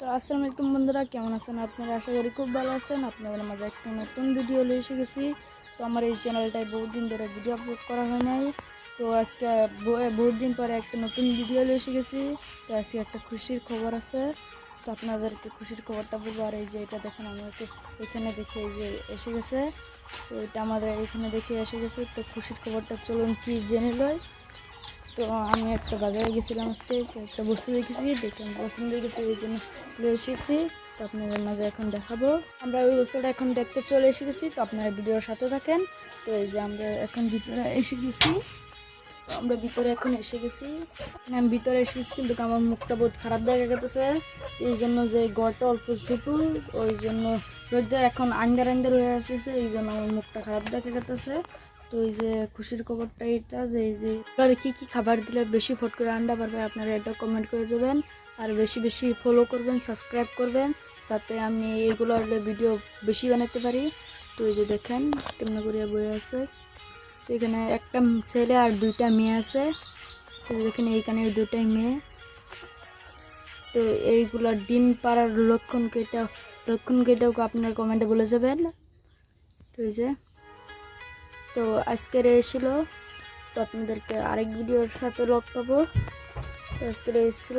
তো আসসালামু আলাইকুম বন্ধুরা, কেমন আছেন আপনারা? আশা করি খুব ভালো আছেন। আপনাদের মাঝে একটা নতুন ভিডিও নিয়ে এসে গেছি। তো আমার এই চ্যানেলটায় বহুত দিন ধরে ভিডিও আপলোড করা হয় নাই। তো আজকে বহুত দিন পরে একটা নতুন ভিডিও নিয়ে এসে গেছি। তো আজকে একটা খুশির খবর আছে। তো আপনাদেরকে খুশির খবরটা বলবো। আর এই যে এটা দেখেন, আমাকে এখানে দেখে এই যে এসে গেছে। তো এটা আমাদের এখানে দেখে এসে গেছে। তো খুশির খবরটা চলুন কি জেনে লই। তো আমি একটা বাজারে গেছিলাম, আজকে তো একটা বস্তু দেখেছি, দেখে আমি পছন্দ হয়ে গেছে, এই জন্য নিয়ে এসেছি। তো আপনাদের মাঝে এখন দেখাবো। আমরা ওই বস্তুটা এখন দেখতে চলে এসে গেছি। তো আপনারা ভিডিওর সাথে থাকেন। তো এই যে আমরা এখন ভিতরে এসে গেছি। তো আমরা ভিতরে এখন এসে গেছি। আমি ভিতরে এসে গেছি, কিন্তু আমার মুখটা বহুত খারাপ দেখা গেছে। এই জন্য যে ঘরটা অল্প ছোট, ওই জন্য রোদে এখন আন্দার আন্দার হয়ে আসছে, এই জন্য আমার মুখটা খারাপ দেখা গেছে। তো এই যে খুশির খবরটা এটা যে এই যে আপনারা কী কী খাবার দিলে বেশি ফট করে আন্ডা পারবে, আপনারা এটা কমেন্ট করে দেবেন। আর বেশি বেশি ফলো করবেন, সাবস্ক্রাইব করবেন, যাতে আমি এইগুলো ভিডিও বেশি বানাতে পারি। তো এই যে দেখেন কেমন করে বই আছে। তো এখানে একটা ছেলে আর দুইটা মেয়ে আছে। তো দেখেন এইখানে দুটাই মেয়ে। তো এইগুলা ডিম পাড়ার লক্ষণ কেটাও আপনার কমেন্টে বলে যাবেন। তো এই যে, তো আজকের এসেছিল। তো আপনাদেরকে আরেক ভিডিওর সাথে লগ পাবো। তো আজকের এসেছিল।